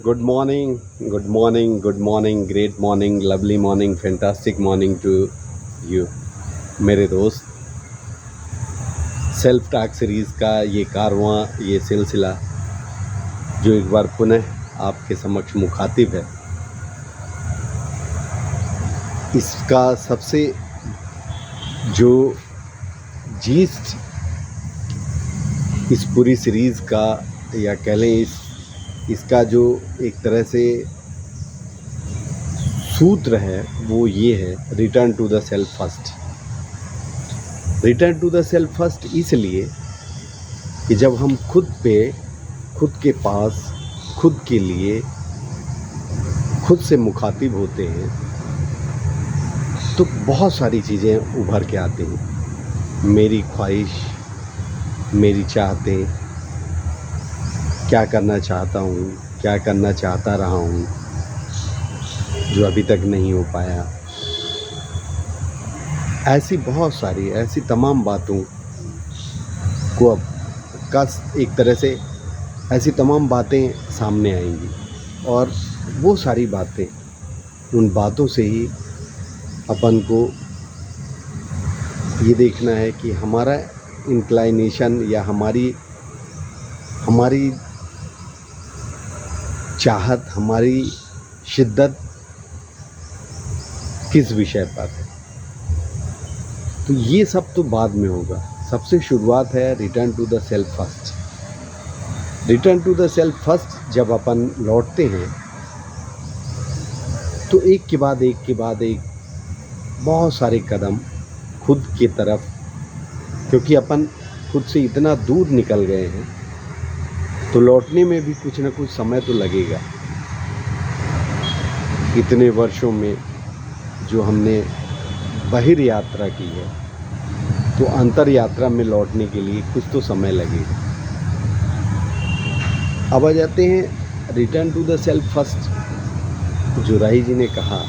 Good morning, good morning, good morning, great morning, lovely morning, fantastic morning to you मेरे दोस्त। Self talk series का ये कारवां, ये सिलसिला जो एक बार पुनः आपके समक्ष मुखातिब है, इसका सबसे जो जीस्ट इस पूरी सीरीज़ का, या कह लें इसका जो एक तरह से सूत्र है, वो ये है: return to the self first. Return to the self first इसलिए कि जब हम खुद के पास, खुद के लिए, खुद से मुखातिब होते हैं, तो बहुत सारी चीज़ें उभर के आती हैं। मेरी ख्वाहिश, मेरी चाहतें, क्या करना चाहता हूँ, क्या करना चाहता रहा हूँ जो अभी तक नहीं हो पाया, ऐसी बहुत सारी, ऐसी तमाम बातों को अब का एक तरह से ऐसी तमाम बातें सामने आएंगी, और वो सारी बातें, उन बातों से ही अपन को ये देखना है कि हमारा इंक्लाइनेशन या हमारी चाहत, हमारी शिद्दत किस विषय पर है। तो ये सब तो बाद में होगा। सबसे शुरुआत है return to the self first. Return to the self first जब अपन लौटते हैं तो एक के बाद एक बहुत सारे कदम खुद की तरफ, क्योंकि अपन खुद से इतना दूर निकल गए हैं तो लौटने में भी कुछ ना कुछ समय तो लगेगा। इतने वर्षों में जो हमने बहिर यात्रा की है, तो अंतर यात्रा में लौटने के लिए कुछ तो समय लगेगा। अब आ जाते हैं return to the self first. जो राही जी ने कहा,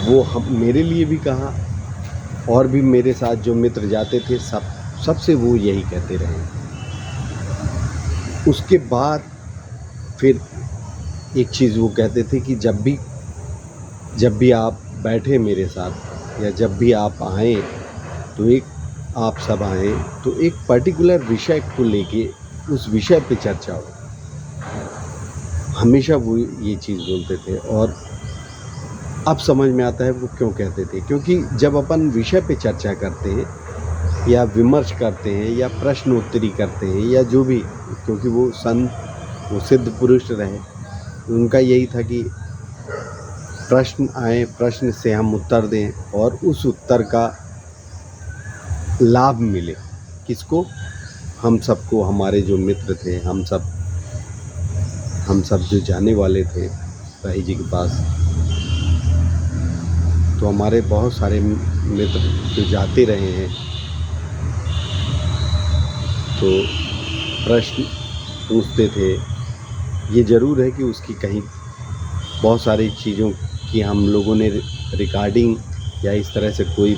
वो हम मेरे लिए भी कहा, और भी मेरे साथ जो मित्र जाते थे सबसे वो यही कहते रहे। उसके बाद फिर एक चीज़ वो कहते थे कि जब भी आप बैठे मेरे साथ, या जब भी आप आएँ, तो आप सब आएँ तो एक पर्टिकुलर विषय को लेके उस विषय पे चर्चा हो। हमेशा वो ये चीज़ बोलते थे, और अब समझ में आता है वो क्यों कहते थे। क्योंकि जब अपन विषय पे चर्चा करते हैं, या विमर्श करते हैं, या प्रश्नोत्तरी करते हैं, या जो भी, क्योंकि वो सिद्ध पुरुष रहे, उनका यही था कि प्रश्न आए, प्रश्न से हम उत्तर दें, और उस उत्तर का लाभ मिले किसको? हम सबको। हमारे जो मित्र थे, हम सब जो जाने वाले थे राही जी के पास, तो हमारे बहुत सारे मित्र जो जाते रहे हैं, तो प्रश्न पूछते थे। ये ज़रूर है कि उसकी कहीं बहुत सारी चीज़ों की हम लोगों ने रिकॉर्डिंग, या इस तरह से कोई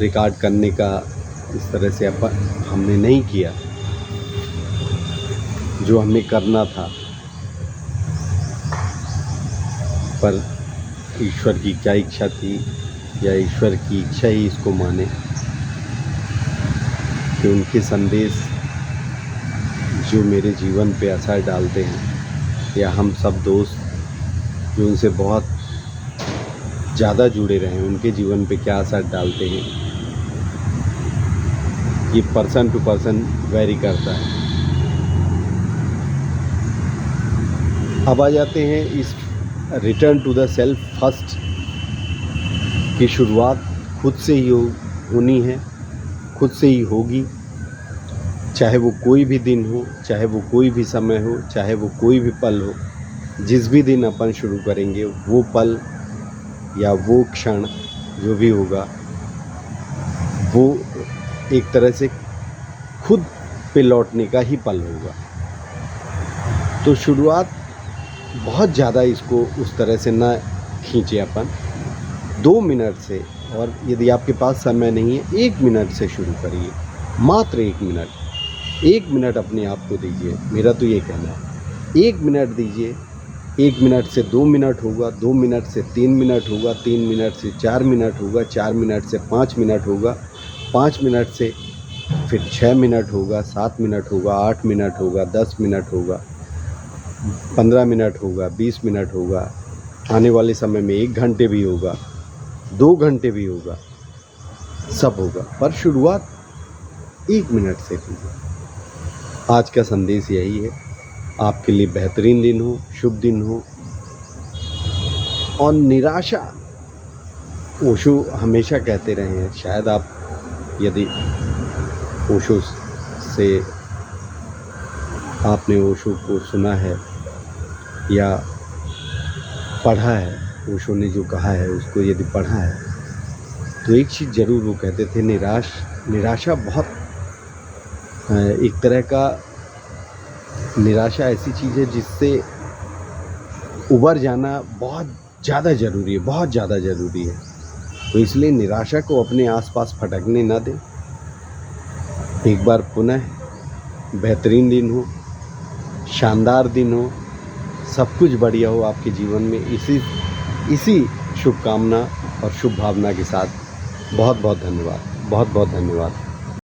रिकॉर्ड करने का इस तरह से हमने नहीं किया जो हमें करना था। पर ईश्वर की क्या इच्छा थी, या ईश्वर की इच्छा ही इसको माने, कि उनके संदेश जो मेरे जीवन पे असर डालते हैं, या हम सब दोस्त जो उनसे बहुत ज़्यादा जुड़े रहे, उनके जीवन पे क्या असर डालते हैं, ये पर्सन टू पर्सन वेरी करता है। अब आ जाते हैं इस return to the self first की शुरुआत खुद से ही होनी है, खुद से ही होगी। चाहे वो कोई भी दिन हो, चाहे वो कोई भी समय हो, चाहे वो कोई भी पल हो, जिस भी दिन अपन शुरू करेंगे, वो पल या वो क्षण जो भी होगा, वो एक तरह से खुद पे लौटने का ही पल होगा। तो शुरुआत बहुत ज़्यादा इसको उस तरह से ना खींचे अपन। 2 मिनट से, और यदि आपके पास समय नहीं है, 1 मिनट से शुरू करिए। मात्र 1 मिनट अपने आप को दीजिए। मेरा तो ये कहना है, 1 मिनट दीजिए, 1 मिनट से 2 मिनट होगा, 2 मिनट से 3 मिनट होगा, 3 मिनट से 4 मिनट होगा, 4 मिनट से 5 मिनट होगा, 5 मिनट से फिर 6 मिनट होगा, 7 मिनट होगा, 8 मिनट होगा, 10 मिनट होगा, 15 मिनट होगा, 20 मिनट होगा, आने वाले समय में 1 घंटे भी होगा, 2 घंटे भी होगा, सब होगा, पर शुरुआत 1 मिनट से कीजिए। आज का संदेश यही है। आपके लिए बेहतरीन दिन हो, शुभ दिन हो। और निराशा, ओशो हमेशा कहते रहे हैं, शायद आप यदि ओशो से आपने ओशो को सुना है या पढ़ा है, ओशो ने जो कहा है उसको यदि पढ़ा है, तो एक चीज़ ज़रूर वो कहते थे, निराशा बहुत एक तरह का, निराशा ऐसी चीज़ है जिससे उबर जाना बहुत ज़्यादा ज़रूरी है, बहुत ज़्यादा ज़रूरी है। तो इसलिए निराशा को अपने आसपास फटकने ना दें। एक बार पुनः बेहतरीन दिन हो, शानदार दिन हो, सब कुछ बढ़िया हो आपके जीवन में। इसी शुभकामना और शुभ भावना के साथ बहुत बहुत धन्यवाद, बहुत बहुत धन्यवाद।